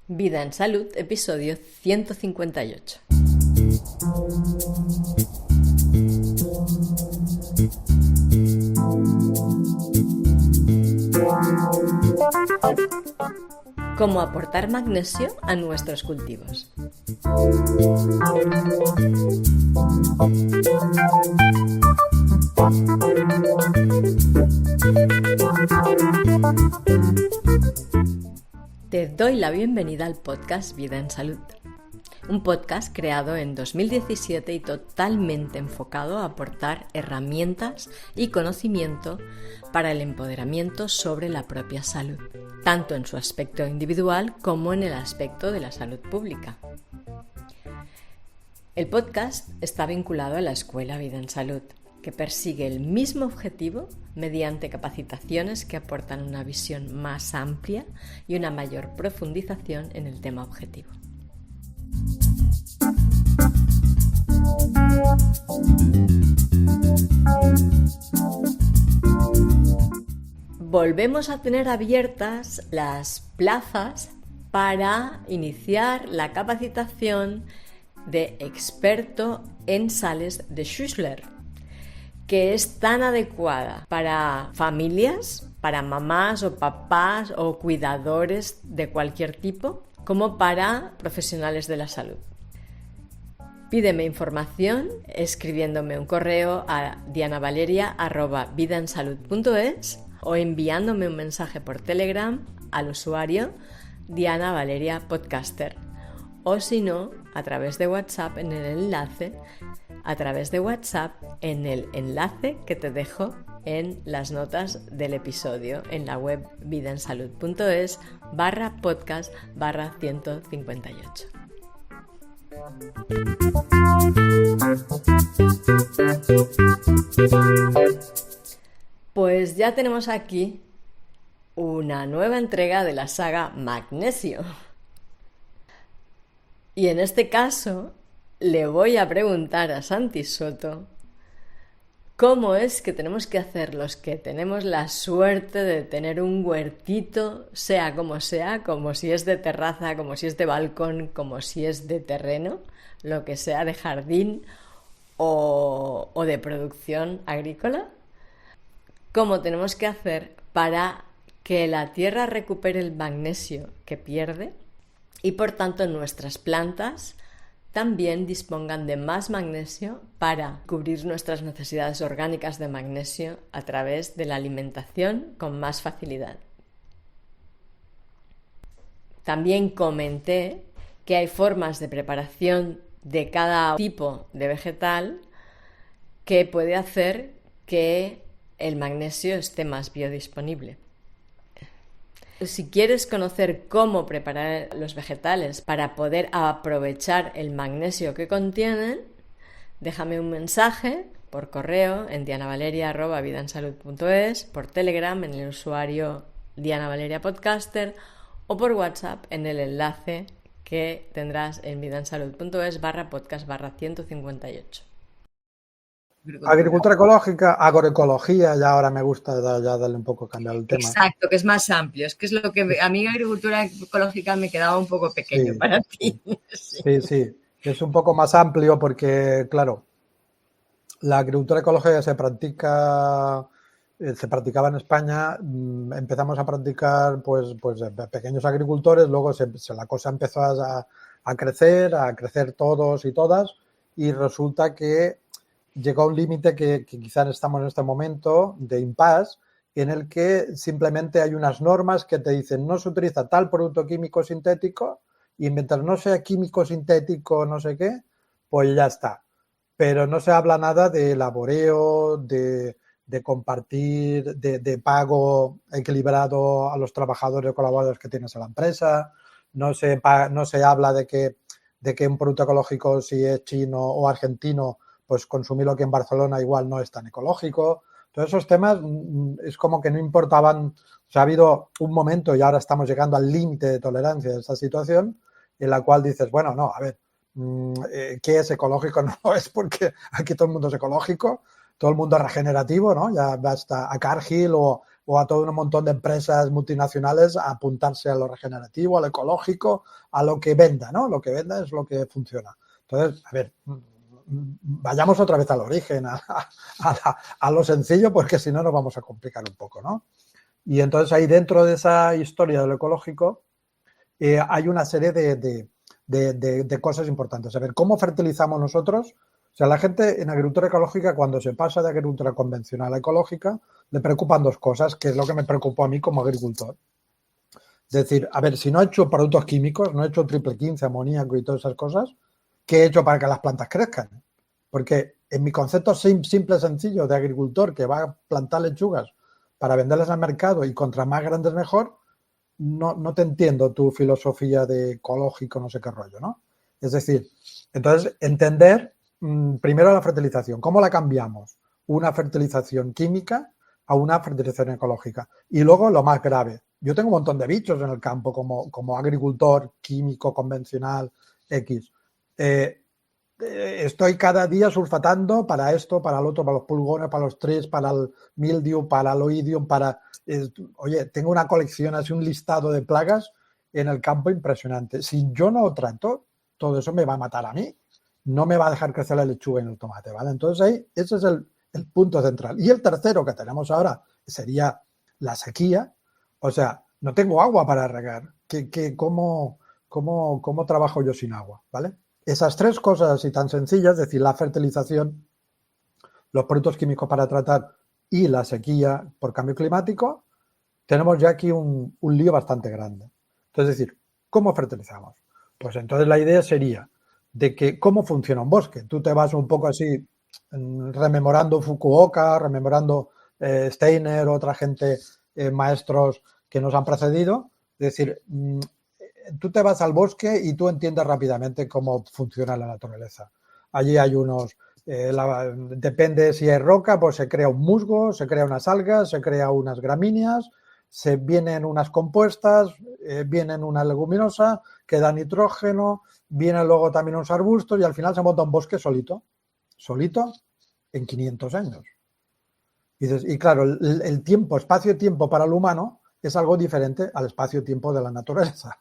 Vida en Salud, episodio 158. ¿Cómo aportar magnesio a nuestros cultivos? Te doy la bienvenida al podcast Vida en Salud, un podcast creado en 2017 y totalmente enfocado a aportar herramientas y conocimiento para el empoderamiento sobre la propia salud, tanto en su aspecto individual como en el aspecto de la salud pública. El podcast está vinculado a la Escuela Vida en Salud, que persigue el mismo objetivo mediante capacitaciones que aportan una visión más amplia y una mayor profundización en el tema objetivo. Volvemos a tener abiertas las plazas para iniciar la capacitación de experto en sales de Schussler, que es tan adecuada para familias, para mamás o papás o cuidadores de cualquier tipo, como para profesionales de la salud. Pídeme información escribiéndome un correo a dianavaleria@vidaensalud.es o enviándome un mensaje por Telegram al usuario Diana Valeria Podcaster, o si no, a través de WhatsApp en el enlace que te dejo en las notas del episodio en la web vidaensalud.es/podcast/158. Pues ya tenemos aquí una nueva entrega de la saga Magnesio. Y en este caso le voy a preguntar a Santi Soto cómo es que tenemos que hacer los que tenemos la suerte de tener un huertito, sea, como si es de terraza, como si es de balcón, como si es de terreno, lo que sea, de jardín o de producción agrícola. ¿Cómo tenemos que hacer para que la tierra recupere el magnesio que pierde y por tanto nuestras plantas también dispongan de más magnesio para cubrir nuestras necesidades orgánicas de magnesio a través de la alimentación con más facilidad? También comenté que hay formas de preparación de cada tipo de vegetal que puede hacer que el magnesio esté más biodisponible. Si quieres conocer cómo preparar los vegetales para poder aprovechar el magnesio que contienen, déjame un mensaje por correo en dianavaleria@vidaensalud.es, por Telegram en el usuario Diana Valeria Podcaster o por WhatsApp en el enlace que tendrás en vidaensalud.es/podcast/158. Agricultura ecológica, agroecología, ya ahora me gusta ya darle un poco, cambiar el tema. Exacto, que es más amplio. Es que es lo que a mí agricultura ecológica me quedaba un poco pequeño para ti. Sí, es un poco más amplio porque, claro, la agricultura ecológica se practicaba en España, empezamos a practicar pues pequeños agricultores, luego la cosa empezó a crecer todos y todas, y resulta que llegó a un límite que quizás estamos en este momento de impasse, en el que simplemente hay unas normas que te dicen no se utiliza tal producto químico sintético y mientras no sea químico sintético no sé qué, pues ya está. Pero no se habla nada de laboreo, de compartir, de pago equilibrado a los trabajadores o colaboradores que tienes en la empresa. No se habla de que un producto ecológico, si es chino o argentino, pues consumirlo aquí en Barcelona igual no es tan ecológico. Todos esos temas es como que no importaban. O sea, ha habido un momento y ahora estamos llegando al límite de tolerancia de esta situación en la cual dices, bueno, no, a ver, ¿qué es ecológico? No es porque aquí todo el mundo es ecológico, todo el mundo es regenerativo, ¿no? Ya basta a Cargill o o a todo un montón de empresas multinacionales a apuntarse a lo regenerativo, a lo ecológico, a lo que venda, ¿no? Lo que venda es lo que funciona. Entonces, a ver, vayamos otra vez al origen, a lo sencillo, porque si no nos vamos a complicar un poco, ¿no? Y entonces ahí dentro de esa historia de lo ecológico hay una serie de cosas importantes. A ver, ¿cómo fertilizamos nosotros? O sea, la gente en agricultura ecológica, cuando se pasa de agricultura convencional a ecológica, le preocupan dos cosas, que es lo que me preocupó a mí como agricultor. Es decir, a ver, si no he hecho productos químicos, no he hecho triple 15, amoníaco y todas esas cosas, ¿qué he hecho para que las plantas crezcan? Porque en mi concepto simple, sencillo de agricultor que va a plantar lechugas para venderlas al mercado y contra más grandes mejor, no te entiendo tu filosofía de ecológico, no sé qué rollo, ¿no? Es decir, entonces entender primero la fertilización, ¿cómo la cambiamos? Una fertilización química a una fertilización ecológica. Y luego lo más grave, yo tengo un montón de bichos en el campo como agricultor químico, convencional, X. Estoy cada día sulfatando para esto, para el otro, para los pulgones, para los tris, para el mildew, para el oidium, oye, tengo una colección, así un listado de plagas en el campo impresionante. Si yo no lo trato, todo eso me va a matar a mí. No me va a dejar crecer la lechuga y el tomate, ¿vale? Entonces ahí, ese es el punto central. Y el tercero que tenemos ahora sería la sequía. O sea, no tengo agua para regar. ¿Cómo trabajo yo sin agua? ¿Vale? Esas tres cosas así tan sencillas, es decir, la fertilización, los productos químicos para tratar y la sequía por cambio climático, tenemos ya aquí un lío bastante grande. Entonces, es decir, ¿cómo fertilizamos? Pues entonces la idea sería de que cómo funciona un bosque. Tú te vas un poco así rememorando Fukuoka, rememorando Steiner, otra gente, maestros que nos han precedido. Es decir, tú te vas al bosque y tú entiendes rápidamente cómo funciona la naturaleza. Allí hay depende si es roca, pues se crea un musgo, se crea unas algas, se crea unas gramíneas, se vienen unas compuestas, vienen una leguminosa que da nitrógeno, vienen luego también unos arbustos y al final se monta un bosque solito en 500 años. Y claro, el tiempo, espacio-tiempo para el humano es algo diferente al espacio-tiempo de la naturaleza.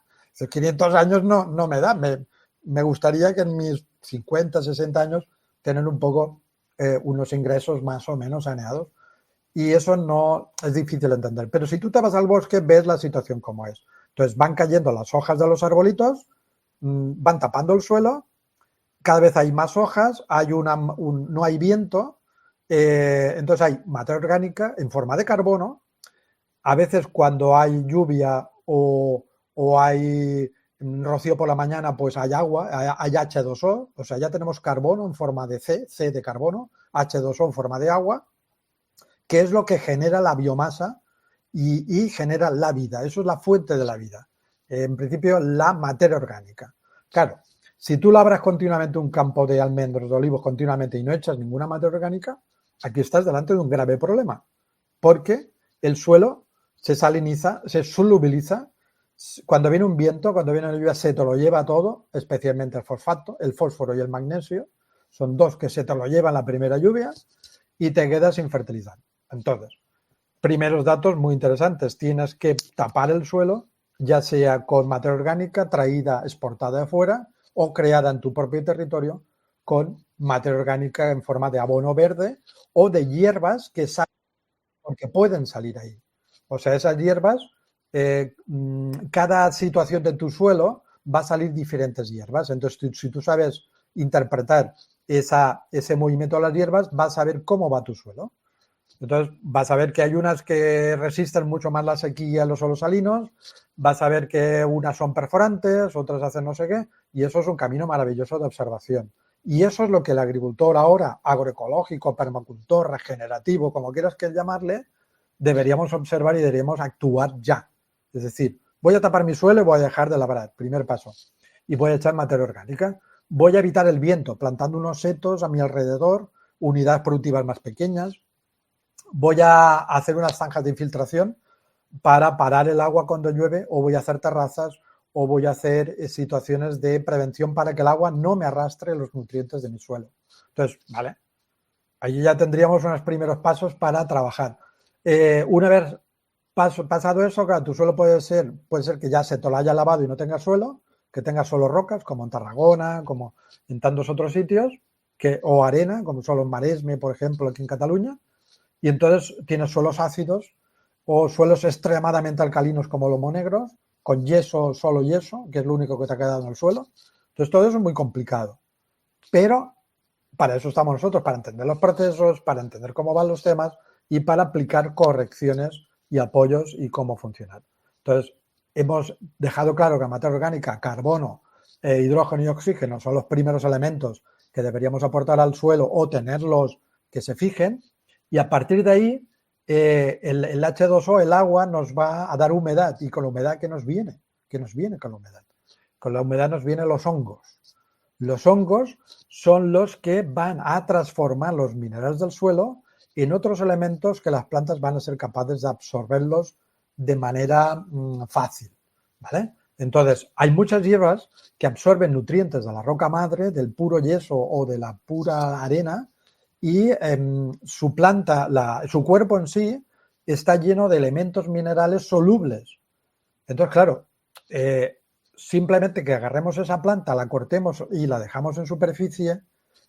500 años no me da. Me gustaría que en mis 50, 60 años tener un poco unos ingresos más o menos saneados. Y eso no es difícil de entender. Pero si tú te vas al bosque, ves la situación como es. Entonces van cayendo las hojas de los arbolitos, van tapando el suelo, cada vez hay más hojas, no hay viento, entonces hay materia orgánica en forma de carbono. A veces cuando hay lluvia o hay rocío por la mañana, pues hay agua, hay H2O, o sea, ya tenemos carbono en forma de C de carbono, H2O en forma de agua, que es lo que genera la biomasa y genera la vida. Eso es la fuente de la vida. En principio, la materia orgánica. Claro, si tú labras continuamente un campo de almendros, de olivos continuamente y no echas ninguna materia orgánica, aquí estás delante de un grave problema, porque el suelo se saliniza, se solubiliza. Cuando viene un viento, cuando viene una lluvia, se te lo lleva todo, especialmente el fosfato, el fósforo y el magnesio. Son dos que se te lo llevan la primera lluvia y te quedas sin fertilizar. Entonces, primeros datos muy interesantes. Tienes que tapar el suelo, ya sea con materia orgánica traída, exportada de afuera o creada en tu propio territorio con materia orgánica en forma de abono verde o de hierbas que salen porque pueden salir ahí. O sea, esas hierbas, cada situación de tu suelo va a salir diferentes hierbas. Entonces, si tú sabes interpretar ese movimiento de las hierbas, vas a ver cómo va tu suelo. Entonces, vas a ver que hay unas que resisten mucho más la sequía en los suelos salinos, vas a ver que unas son perforantes, otras hacen no sé qué, y eso es un camino maravilloso de observación. Y eso es lo que el agricultor ahora, agroecológico, permacultor, regenerativo, como quieras que llamarle, deberíamos observar y deberíamos actuar ya. Es decir, voy a tapar mi suelo y voy a dejar de labrar, primer paso, y voy a echar materia orgánica. Voy a evitar el viento plantando unos setos a mi alrededor, unidades productivas más pequeñas. Voy a hacer unas zanjas de infiltración para parar el agua cuando llueve, o voy a hacer terrazas, o voy a hacer situaciones de prevención para que el agua no me arrastre los nutrientes de mi suelo. Entonces, vale, allí ya tendríamos unos primeros pasos para trabajar. Una vez Pasado eso, claro, tu suelo puede ser que ya se te lo haya lavado y no tenga suelo, que tenga solo rocas, como en Tarragona, como en tantos otros sitios, o arena, como solo en Maresme, por ejemplo, aquí en Cataluña, y entonces tienes suelos ácidos o suelos extremadamente alcalinos como lomos con yeso, solo yeso, que es lo único que te ha quedado en el suelo. Entonces todo eso es muy complicado. Pero para eso estamos nosotros, para entender los procesos, para entender cómo van los temas y para aplicar correcciones y apoyos y cómo funcionar. Entonces, hemos dejado claro que la materia orgánica, carbono, hidrógeno y oxígeno son los primeros elementos que deberíamos aportar al suelo o tenerlos que se fijen, y a partir de ahí el H2O, el agua, nos va a dar humedad, y con la humedad ¿qué nos viene? ¿Qué nos viene con la humedad? Con la humedad nos vienen los hongos. Los hongos son los que van a transformar los minerales del suelo en otros elementos que las plantas van a ser capaces de absorberlos de manera fácil, ¿vale? Entonces, hay muchas hierbas que absorben nutrientes de la roca madre, del puro yeso o de la pura arena, y su planta, su cuerpo en sí, está lleno de elementos minerales solubles. Entonces, claro, simplemente que agarremos esa planta, la cortemos y la dejamos en superficie,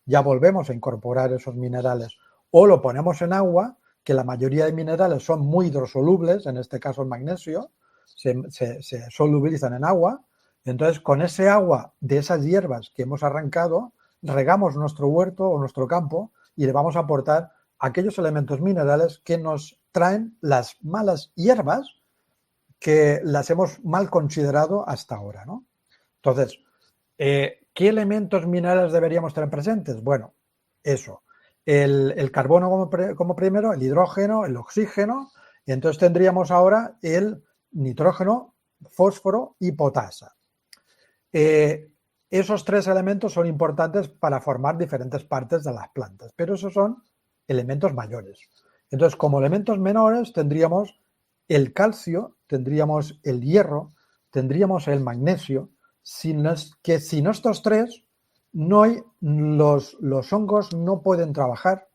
ya volvemos a incorporar esos minerales. O lo ponemos en agua, que la mayoría de minerales son muy hidrosolubles, en este caso el magnesio, se solubilizan en agua. Entonces, con ese agua de esas hierbas que hemos arrancado, regamos nuestro huerto o nuestro campo y le vamos a aportar aquellos elementos minerales que nos traen las malas hierbas que las hemos mal considerado hasta ahora, ¿no? Entonces, ¿qué elementos minerales deberíamos tener presentes? Bueno, eso, el carbono como primero, el hidrógeno, el oxígeno, y entonces tendríamos ahora el nitrógeno, fósforo y potasa. Esos tres elementos son importantes para formar diferentes partes de las plantas, pero esos son elementos mayores. Entonces, como elementos menores tendríamos el calcio, tendríamos el hierro, tendríamos el magnesio, sin estos tres, los hongos no pueden trabajar,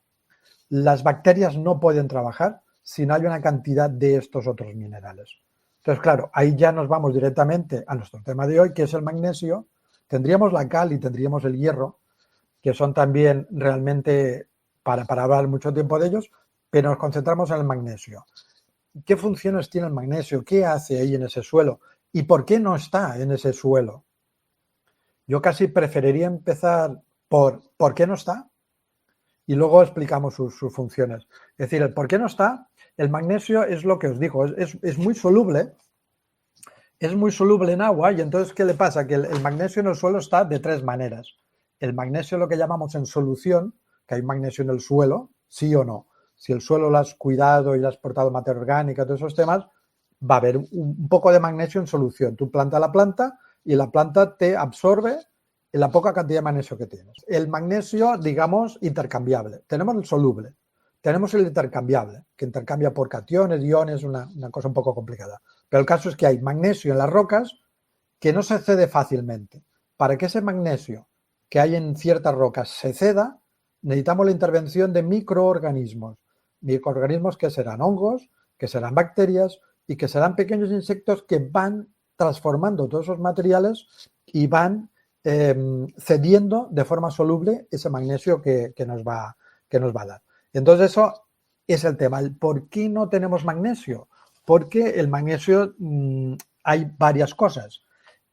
las bacterias no pueden trabajar si no hay una cantidad de estos otros minerales. Entonces, claro, ahí ya nos vamos directamente a nuestro tema de hoy, que es el magnesio. Tendríamos la cal y tendríamos el hierro, que son también realmente para hablar mucho tiempo de ellos, pero nos concentramos en el magnesio. ¿Qué funciones tiene el magnesio? ¿Qué hace ahí en ese suelo? ¿Y por qué no está en ese suelo? Yo casi preferiría empezar por qué no está y luego explicamos sus funciones. Es decir, el por qué no está, el magnesio es lo que os digo, es muy soluble en agua, y entonces, ¿qué le pasa? Que el magnesio en el suelo está de tres maneras. El magnesio, lo que llamamos en solución, que hay magnesio en el suelo, sí o no. Si el suelo lo has cuidado y le has portado materia orgánica, todos esos temas, va a haber un poco de magnesio en solución. Tú plantas la planta y la planta te absorbe la poca cantidad de magnesio que tienes. El magnesio, digamos, intercambiable. Tenemos el soluble, tenemos el intercambiable, que intercambia por cationes, iones, una cosa un poco complicada. Pero el caso es que hay magnesio en las rocas que no se cede fácilmente. Para que ese magnesio que hay en ciertas rocas se ceda, necesitamos la intervención de microorganismos. Microorganismos que serán hongos, que serán bacterias y que serán pequeños insectos que van transformando todos esos materiales y van cediendo de forma soluble ese magnesio que nos va a dar. Entonces, eso es el tema. ¿Por qué no tenemos magnesio? Porque el magnesio, hay varias cosas.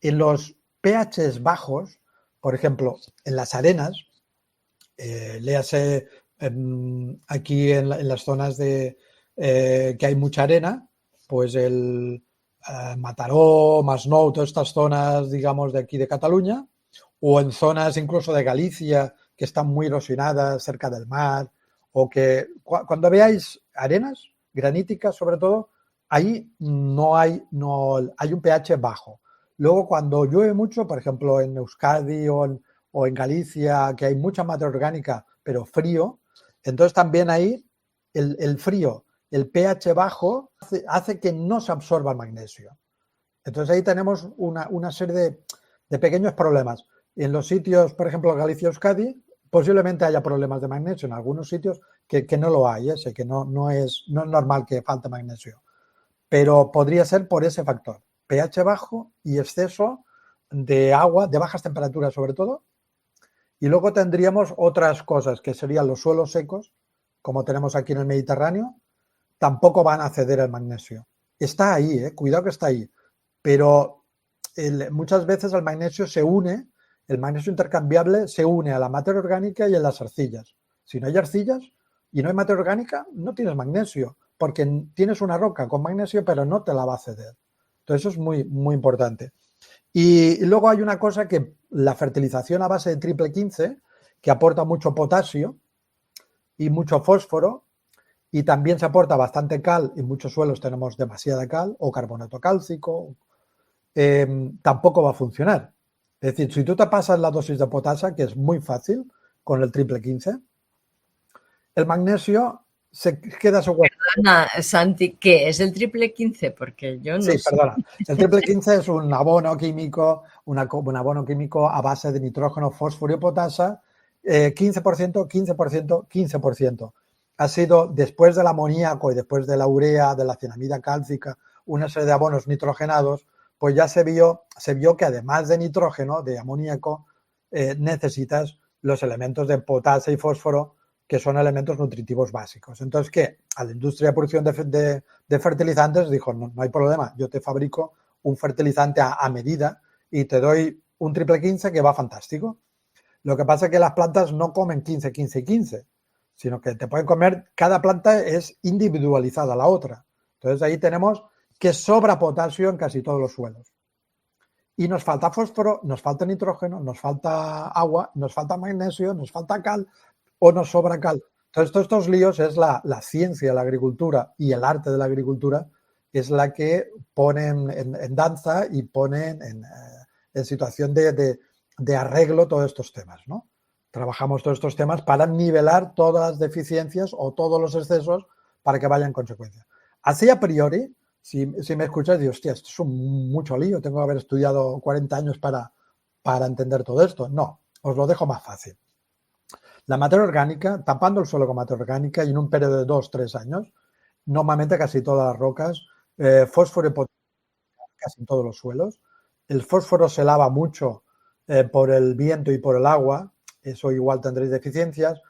En los pHs bajos, por ejemplo, en las arenas, léase aquí en las zonas que hay mucha arena, pues el Mataró, Masnou, todas estas zonas, digamos, de aquí de Cataluña, o en zonas incluso de Galicia que están muy erosionadas cerca del mar, o que cuando veáis arenas graníticas, sobre todo, ahí hay un pH bajo. Luego, cuando llueve mucho, por ejemplo, en Euskadi o en Galicia, que hay mucha materia orgánica, pero frío, entonces también ahí el frío, el pH bajo, hace que no se absorba el magnesio. Entonces ahí tenemos una serie de pequeños problemas. En los sitios, por ejemplo, Galicia, Euskadi, posiblemente haya problemas de magnesio. En algunos sitios que no lo hay, sé que no es normal que falte magnesio. pero podría ser por ese factor, pH bajo y exceso de agua, de bajas temperaturas sobre todo. Y luego tendríamos otras cosas, que serían los suelos secos, como tenemos aquí en el Mediterráneo, tampoco van a ceder el magnesio. Está ahí, cuidado que está ahí, pero muchas veces el magnesio se une, el magnesio intercambiable se une a la materia orgánica y a las arcillas. Si no hay arcillas y no hay materia orgánica, no tienes magnesio, porque tienes una roca con magnesio, pero no te la va a ceder. Entonces eso es muy, muy importante. Y luego hay una cosa que la fertilización a base de triple 15, que aporta mucho potasio y mucho fósforo, y también se aporta bastante cal, en muchos suelos tenemos demasiada cal o carbonato cálcico, tampoco va a funcionar. Es decir, si tú te pasas la dosis de potasa, que es muy fácil con el triple 15, el magnesio se queda su hueco. Perdona, Santi, ¿qué es el triple 15? Porque yo no Sí, sé. perdona. El triple 15 es un abono químico, un abono químico a base de nitrógeno, fósforo y potasa, 15%, 15%, 15%. Ha sido, después del amoníaco y después de la urea, de la cianamida cálcica, una serie de abonos nitrogenados, pues ya se vio que además de nitrógeno, de amoníaco, necesitas los elementos de potasa y fósforo, que son elementos nutritivos básicos. Entonces, ¿qué? A la industria de producción de fertilizantes dijo, no hay problema, yo te fabrico un fertilizante a medida y te doy un triple 15 que va fantástico. Lo que pasa es que las plantas no comen 15, 15 y 15, sino que te pueden comer, cada planta es individualizada a la otra. Entonces ahí tenemos que sobra potasio en casi todos los suelos. Y nos falta fósforo, nos falta nitrógeno, nos falta agua, nos falta magnesio, nos falta cal o nos sobra cal. Entonces todos estos líos es la ciencia de la agricultura y el arte de la agricultura es la que ponen en danza y ponen en situación de arreglo todos estos temas, ¿no? Trabajamos todos estos temas para nivelar todas las deficiencias o todos los excesos para que vayan en consecuencia. Así a priori, si me escuchas, digo, hostia, esto es mucho lío, tengo que haber estudiado 40 años para entender todo esto. No, os lo dejo más fácil. La materia orgánica, tapando el suelo con materia orgánica y en un periodo de 2-3 años, normalmente casi todas las rocas, fósforo y potasio casi en todos los suelos. El fósforo se lava mucho por el viento y por el agua, eso igual tendréis deficiencias,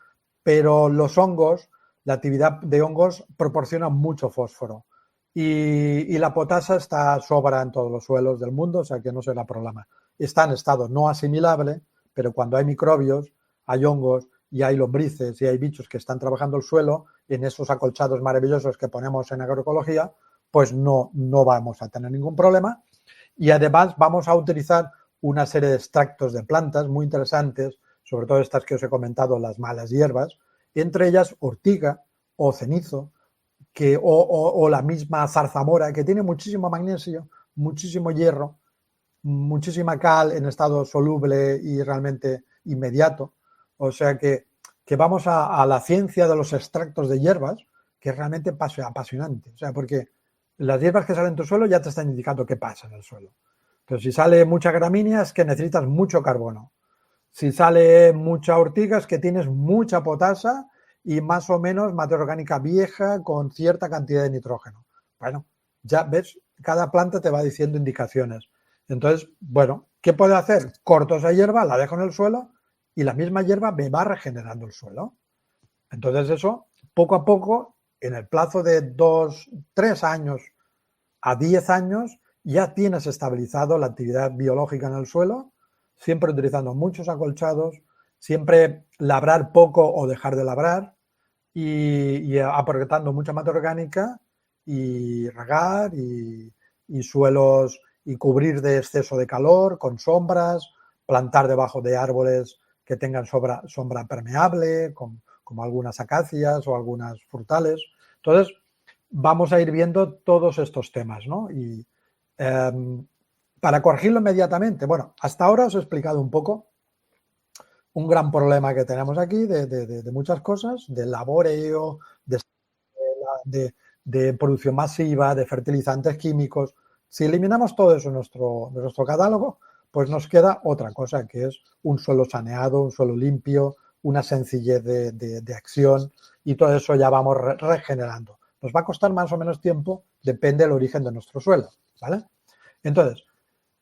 pero los hongos, la actividad de hongos proporciona mucho fósforo y la potasa sobra en todos los suelos del mundo, o sea que no será problema. Está en estado no asimilable, pero cuando hay microbios, hay hongos y hay lombrices y hay bichos que están trabajando el suelo, en esos acolchados maravillosos que ponemos en agroecología, pues no vamos a tener ningún problema. Y además vamos a utilizar una serie de extractos de plantas muy interesantes, sobre todo estas que os he comentado, las malas hierbas, entre ellas ortiga o cenizo, o la misma zarzamora, que tiene muchísimo magnesio, muchísimo hierro, muchísima cal en estado soluble y realmente inmediato. O sea que vamos a la ciencia de los extractos de hierbas, que es realmente apasionante. O sea, porque las hierbas que salen en tu suelo ya te están indicando qué pasa en el suelo. Entonces, si sale mucha gramínea es que necesitas mucho carbono. Si sale mucha ortiga es que tienes mucha potasa y más o menos materia orgánica vieja con cierta cantidad de nitrógeno. Bueno, ya ves, cada planta te va diciendo indicaciones. Entonces, bueno, ¿qué puedo hacer? Corto esa hierba, la dejo en el suelo y la misma hierba me va regenerando el suelo. Entonces eso, poco a poco, en el plazo de 3 años a 10 años, ya tienes estabilizado la actividad biológica en el suelo, siempre utilizando muchos acolchados, siempre labrar poco o dejar de labrar y aportando mucha materia orgánica y regar y suelos y cubrir de exceso de calor con sombras, plantar debajo de árboles que tengan sombra permeable, como algunas acacias o algunas frutales. Entonces, vamos a ir viendo todos estos temas, ¿no? Y para corregirlo inmediatamente, bueno, hasta ahora os he explicado un poco un gran problema que tenemos aquí de muchas cosas, de laboreo, de producción masiva, de fertilizantes químicos. Si eliminamos todo eso de nuestro catálogo, pues nos queda otra cosa, que es un suelo saneado, un suelo limpio, una sencillez de acción y todo eso ya vamos regenerando. Nos va a costar más o menos tiempo, depende del origen de nuestro suelo, ¿vale? Entonces,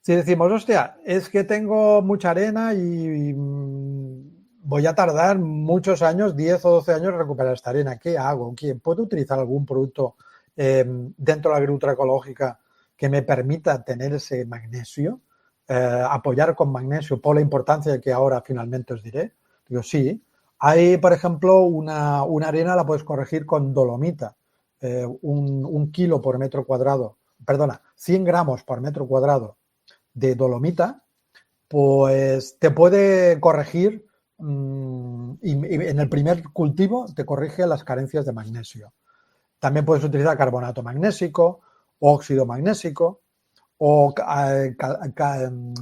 si decimos, hostia, es que tengo mucha arena y voy a tardar muchos años, 10 o 12 años en recuperar esta arena, ¿qué hago? ¿Puedo utilizar algún producto dentro de la agricultura ecológica que me permita tener ese magnesio? Apoyar con magnesio por la importancia que ahora finalmente os diré. Digo, sí. Hay, por ejemplo, una arena la puedes corregir con dolomita, 1 kilo por metro cuadrado, perdona, 100 gramos por metro cuadrado de dolomita, pues te puede corregir y en el primer cultivo te corrige las carencias de magnesio. También puedes utilizar carbonato magnésico, óxido magnésico o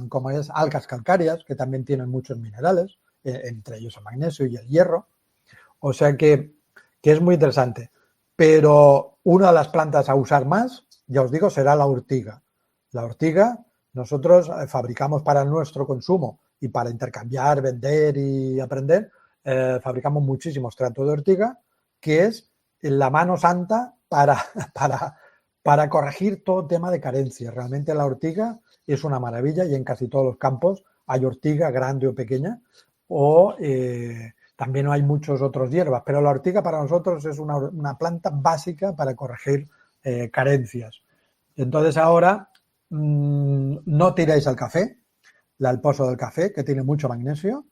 como es, algas calcáreas, que también tienen muchos minerales, entre ellos el magnesio y el hierro. O sea que es muy interesante. Pero una de las plantas a usar más, ya os digo, será la ortiga. La ortiga nosotros fabricamos para nuestro consumo y para intercambiar, vender y aprender, fabricamos muchísimo extracto de ortiga, que es la mano santa para corregir todo tema de carencias. Realmente la ortiga es una maravilla y en casi todos los campos hay ortiga grande o pequeña o también hay muchos otros hierbas, pero la ortiga para nosotros es una planta básica para corregir carencias. Entonces ahora no tiréis el café, el pozo del café, que tiene mucho magnesio.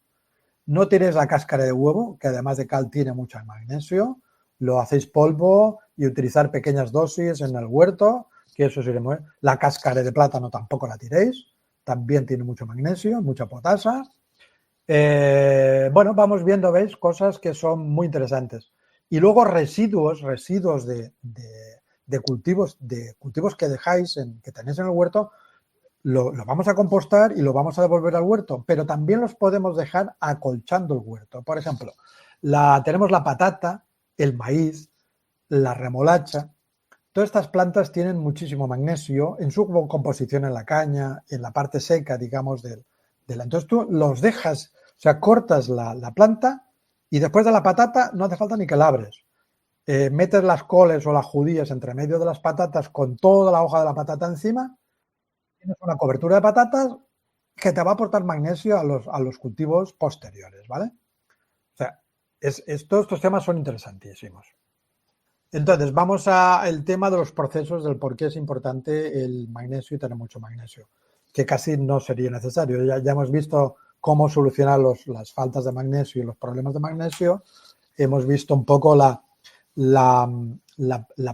No tiréis la cáscara de huevo, que además de cal tiene mucho magnesio. Lo hacéis polvo y utilizar pequeñas dosis en el huerto, que eso sirve muy bien. La cáscara de plátano tampoco la tiréis, también tiene mucho magnesio, mucha potasa. Bueno, vamos viendo, ¿veis? Cosas que son muy interesantes. Y luego residuos de cultivos que dejáis, que tenéis en el huerto, lo vamos a compostar y lo vamos a devolver al huerto, pero también los podemos dejar acolchando el huerto. Por ejemplo, tenemos la patata, el maíz, la remolacha. Todas estas plantas tienen muchísimo magnesio en su composición en la caña, en la parte seca, digamos, entonces tú los dejas, o sea, cortas la planta y después de la patata no hace falta ni que la abres. Metes las coles o las judías entre medio de las patatas con toda la hoja de la patata encima, tienes una cobertura de patatas que te va a aportar magnesio a los cultivos posteriores, ¿vale? O sea, todos estos temas son interesantísimos. Entonces, vamos al tema de los procesos del por qué es importante el magnesio y tener mucho magnesio, que casi no sería necesario. Ya hemos visto cómo solucionar las faltas de magnesio y los problemas de magnesio. Hemos visto un poco la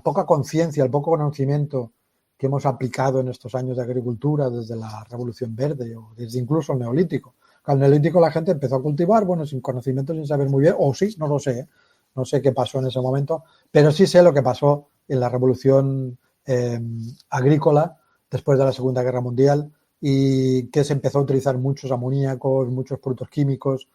poca conciencia, el poco conocimiento que hemos aplicado en estos años de agricultura desde la Revolución Verde o desde incluso el Neolítico. Al Neolítico la gente empezó a cultivar, bueno, sin conocimiento, sin saber muy bien, o sí, no lo sé, no sé qué pasó en ese momento, pero sí sé lo que pasó en la Revolución agrícola después de la Segunda Guerra Mundial y que se empezó a utilizar muchos amoníacos, muchos productos químicos,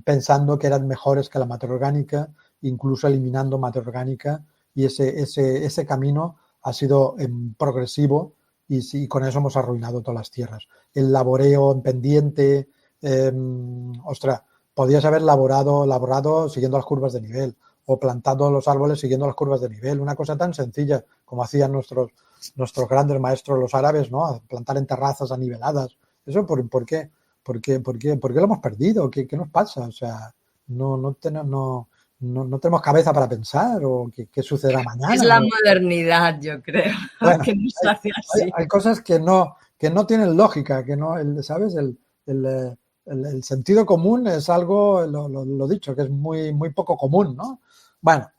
pensando que eran mejores que la materia orgánica, incluso eliminando materia orgánica, y ese camino ha sido progresivo y con eso hemos arruinado todas las tierras. El laboreo en pendiente, podías haber laborado siguiendo las curvas de nivel o plantado los árboles siguiendo las curvas de nivel. Una cosa tan sencilla como hacían nuestros grandes maestros los árabes, ¿no? Plantar en terrazas aniveladas. ¿Eso por qué? ¿Por qué lo hemos perdido? ¿Qué nos pasa? O sea, no tenemos cabeza para pensar o qué sucederá mañana. Es la modernidad, yo creo, bueno, que nos hace así. Hay cosas que no tienen lógica, que no, ¿sabes? El sentido común es algo, lo dicho, que es muy, muy poco común, ¿no? Bueno,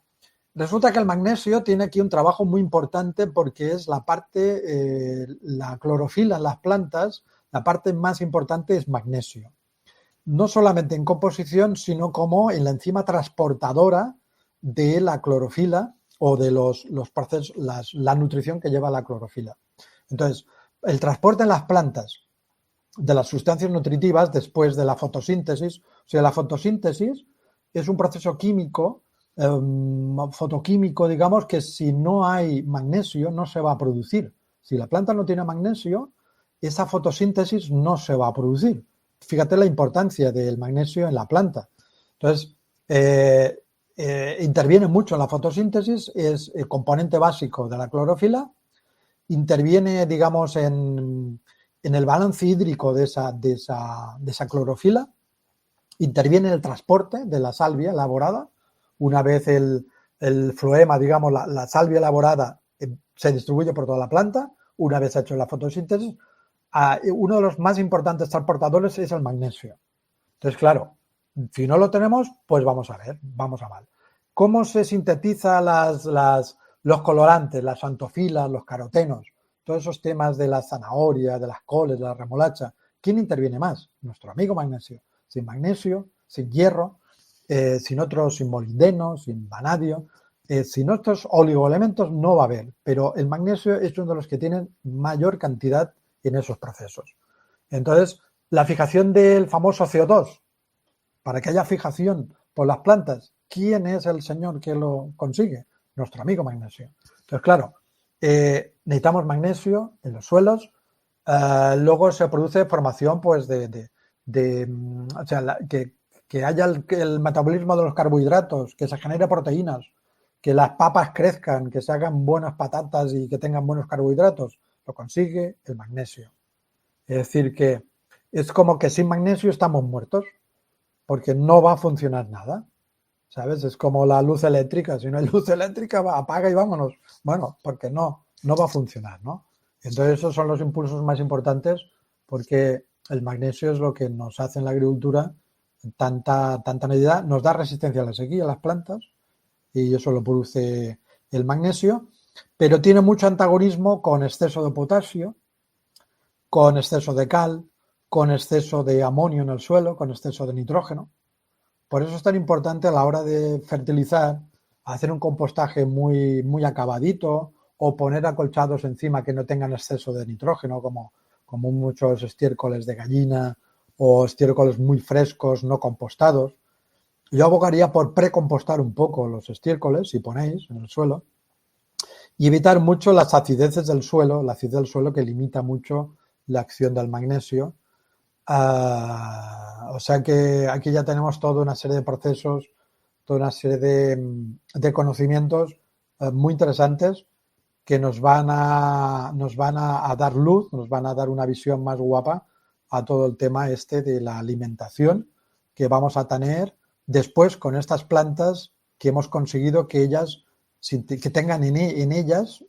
resulta que el magnesio tiene aquí un trabajo muy importante porque es la parte, la clorofila en las plantas, la parte más importante es magnesio. No solamente en composición, sino como en la enzima transportadora de la clorofila o de los procesos, la nutrición que lleva la clorofila. Entonces, el transporte en las plantas de las sustancias nutritivas después de la fotosíntesis, o sea, la fotosíntesis es un proceso químico, fotoquímico, digamos, que si no hay magnesio no se va a producir. Si la planta no tiene magnesio, esa fotosíntesis no se va a producir. Fíjate la importancia del magnesio en la planta. Entonces, interviene mucho en la fotosíntesis, es el componente básico de la clorofila, interviene, digamos, en el balance hídrico de esa clorofila, interviene en el transporte de la salvia elaborada. Una vez el floema, digamos, la salvia elaborada se distribuye por toda la planta, una vez hecho la fotosíntesis, uno de los más importantes transportadores es el magnesio. Entonces, claro, si no lo tenemos, pues vamos a mal. ¿Cómo se sintetizan los colorantes, las xantofilas, los carotenos? Todos esos temas de la zanahoria, de las coles, de la remolacha. ¿Quién interviene más? Nuestro amigo magnesio. Sin magnesio, sin hierro, sin molibdeno, sin vanadio, sin otros oligoelementos no va a haber. Pero el magnesio es uno de los que tienen mayor cantidad en esos procesos. Entonces, la fijación del famoso CO2, para que haya fijación por las plantas, ¿quién es el señor que lo consigue? Nuestro amigo magnesio. Entonces, claro, necesitamos magnesio en los suelos, luego se produce formación pues o sea, que haya el metabolismo de los carbohidratos, que se genere proteínas, que las papas crezcan, que se hagan buenas patatas y que tengan buenos carbohidratos, lo consigue el magnesio. Es decir, que es como que sin magnesio estamos muertos, porque no va a funcionar nada, ¿sabes? Es como la luz eléctrica, si no hay luz eléctrica, apaga y vámonos. Bueno, porque no va a funcionar, ¿no? Entonces esos son los impulsos más importantes, porque el magnesio es lo que nos hace en la agricultura tanta medida, nos da resistencia a la sequía a las plantas, y eso lo produce el magnesio, pero tiene mucho antagonismo con exceso de potasio, con exceso de cal, con exceso de amonio en el suelo, con exceso de nitrógeno. Por eso es tan importante a la hora de fertilizar, hacer un compostaje muy, muy acabadito, o poner acolchados encima que no tengan exceso de nitrógeno, como muchos estiércoles de gallina o estiércoles muy frescos no compostados. Yo abogaría por precompostar un poco los estiércoles, si ponéis en el suelo, y evitar mucho las acideces del suelo, la acidez del suelo que limita mucho la acción del magnesio. O sea que aquí ya tenemos toda una serie de procesos, toda una serie de conocimientos muy interesantes que nos van a dar luz, nos van a dar una visión más guapa a todo el tema de la alimentación que vamos a tener después con estas plantas que hemos conseguido que ellas que tengan en ellas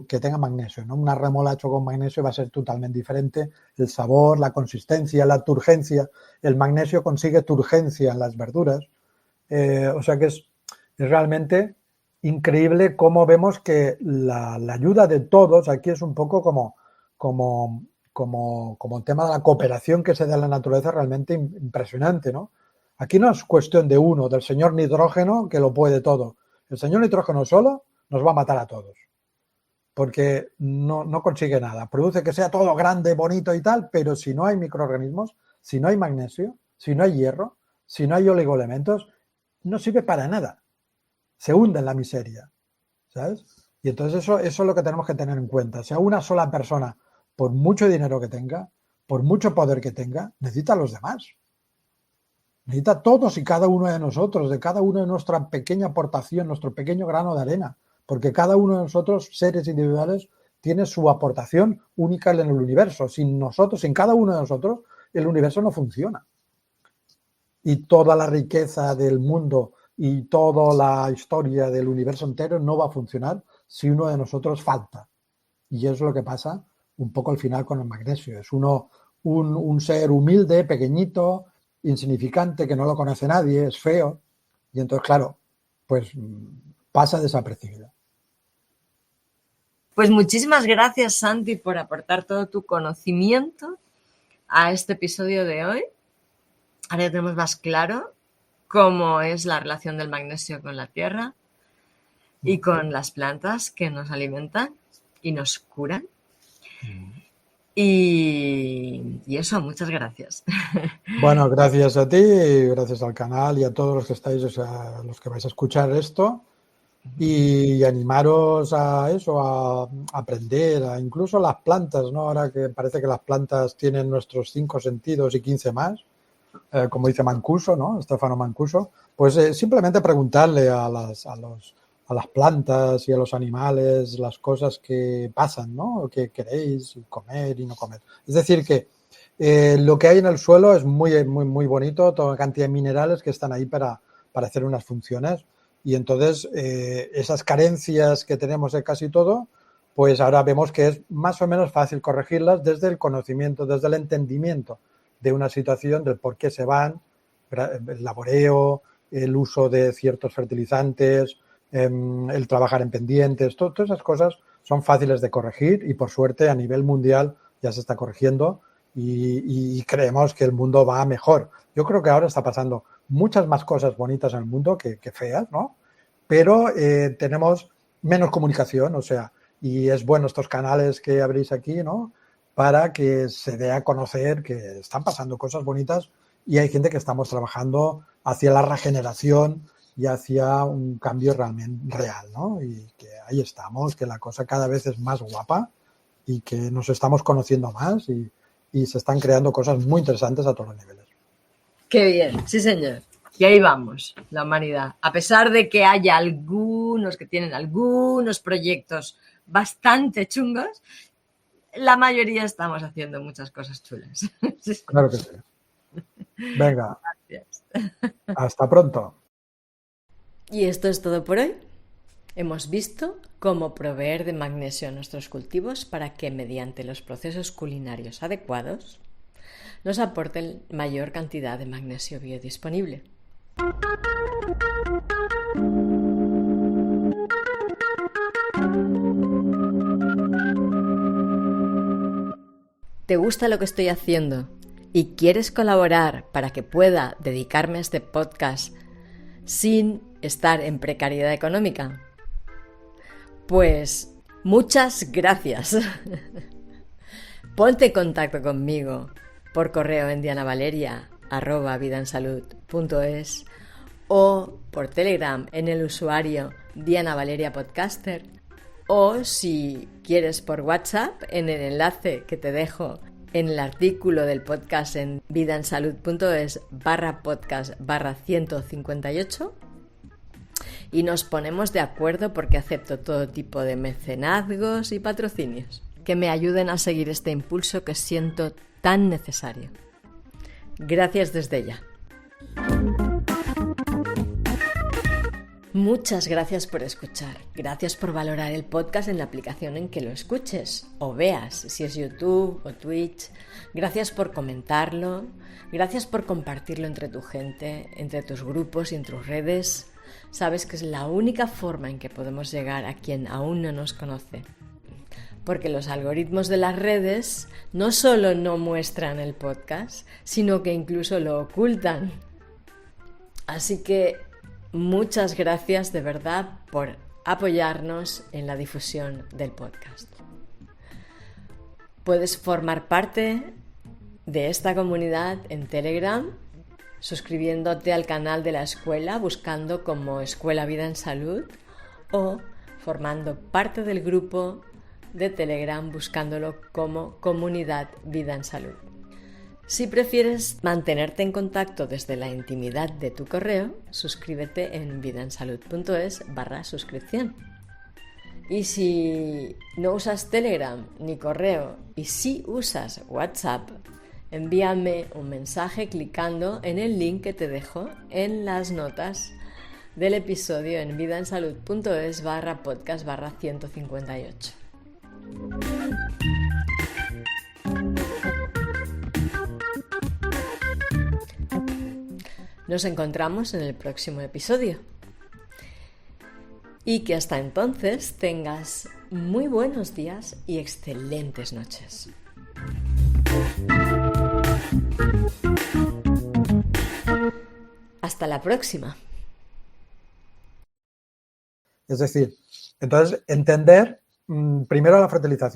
que tengan magnesio, ¿no? Una remolacha con magnesio va a ser totalmente diferente, el sabor, la consistencia, la turgencia. El magnesio consigue turgencia en las verduras, o sea que es realmente increíble cómo vemos que la ayuda de todos aquí es un poco como el tema de la cooperación que se da en la naturaleza, realmente impresionante, ¿no? Aquí no es cuestión de uno, del señor nitrógeno que lo puede todo. El señor nitrógeno solo nos va a matar a todos, porque no consigue nada. Produce que sea todo grande, bonito y tal, pero si no hay microorganismos, si no hay magnesio, si no hay hierro, si no hay oligoelementos, no sirve para nada. Se hunde en la miseria, ¿sabes? Y entonces eso es lo que tenemos que tener en cuenta. O sea, una sola persona, por mucho dinero que tenga, por mucho poder que tenga, necesita a los demás. Necesita a todos y cada uno de nosotros, de cada uno de nuestra pequeña aportación, nuestro pequeño grano de arena, porque cada uno de nosotros, seres individuales, tiene su aportación única en el universo. Sin nosotros, sin cada uno de nosotros, el universo no funciona. Y toda la riqueza del mundo y toda la historia del universo entero no va a funcionar si uno de nosotros falta. Y eso es lo que pasa un poco al final con el magnesio. Es un ser humilde, pequeñito, insignificante, que no lo conoce nadie, es feo, y entonces, claro, pues pasa desapercibido. Pues muchísimas gracias, Santi, por aportar todo tu conocimiento a este episodio de hoy. Ahora ya tenemos más claro cómo es la relación del magnesio con la tierra y con las plantas que nos alimentan y nos curan. Y eso, muchas gracias. Bueno, gracias a ti, gracias al canal y a todos los que estáis, o sea, los que vais a escuchar esto, y animaros a eso, a aprender, incluso las plantas, ¿no? Ahora que parece que las plantas tienen nuestros 5 sentidos y 15 más, como dice Mancuso, ¿no? Stefano Mancuso, pues simplemente preguntarle a las plantas y a los animales las cosas que pasan, ¿no? Que queréis comer y no comer. Es decir, que lo que hay en el suelo es muy, muy, muy bonito, toda la cantidad de minerales que están ahí para hacer unas funciones. Y entonces esas carencias que tenemos de casi todo, pues ahora vemos que es más o menos fácil corregirlas desde el conocimiento, desde el entendimiento de una situación, del por qué se van, el laboreo, el uso de ciertos fertilizantes, el trabajar en pendientes, todas esas cosas son fáciles de corregir y por suerte a nivel mundial ya se está corrigiendo y creemos que el mundo va mejor. Yo creo que ahora está pasando muchas más cosas bonitas en el mundo que feas, ¿no? Pero tenemos menos comunicación, o sea, y es bueno estos canales que abrís aquí, ¿no? Para que se dé a conocer que están pasando cosas bonitas y hay gente que estamos trabajando hacia la regeneración y hacia un cambio realmente real, ¿no? Y que ahí estamos, que la cosa cada vez es más guapa y que nos estamos conociendo más y se están creando cosas muy interesantes a todos los niveles. Qué bien, sí señor. Y ahí vamos, la humanidad. A pesar de que haya algunos que tienen algunos proyectos bastante chungos, la mayoría estamos haciendo muchas cosas chulas. Sí, claro que sí. Venga. Gracias. Hasta pronto. Y esto es todo por hoy. Hemos visto cómo proveer de magnesio a nuestros cultivos para que, mediante los procesos culinarios adecuados, nos aporten mayor cantidad de magnesio biodisponible. ¿Te gusta lo que estoy haciendo y quieres colaborar para que pueda dedicarme a este podcast sin estar en precariedad económica? Pues muchas gracias. Ponte en contacto conmigo por correo en dianavaleria@vidaensalud.es o por Telegram en el usuario Diana Valeria Podcaster, o si quieres por WhatsApp en el enlace que te dejo en el artículo del podcast en vidaensalud.es/podcast/158 y nos ponemos de acuerdo porque acepto todo tipo de mecenazgos y patrocinios que me ayuden a seguir este impulso que siento tan necesario. Gracias desde ya. Muchas gracias por escuchar. Gracias por valorar el podcast en la aplicación en que lo escuches o veas, si es YouTube o Twitch. Gracias por comentarlo. Gracias por compartirlo entre tu gente, entre tus grupos y en tus redes. Sabes que es la única forma en que podemos llegar a quien aún no nos conoce. Porque los algoritmos de las redes no solo no muestran el podcast, sino que incluso lo ocultan. Así que muchas gracias de verdad por apoyarnos en la difusión del podcast. Puedes formar parte de esta comunidad en Telegram, suscribiéndote al canal de la escuela, buscando como Escuela Vida en Salud, o formando parte del grupo de Telegram, buscándolo como Comunidad Vida en Salud. Si prefieres mantenerte en contacto desde la intimidad de tu correo, suscríbete en vidaensalud.es/suscripción. Y si no usas Telegram ni correo y sí usas WhatsApp, envíame un mensaje clicando en el link que te dejo en las notas del episodio en vidaensalud.es/podcast/158. Nos encontramos en el próximo episodio. Y que hasta entonces tengas muy buenos días y excelentes noches. Hasta la próxima. Es decir, entonces entender primero la fertilización.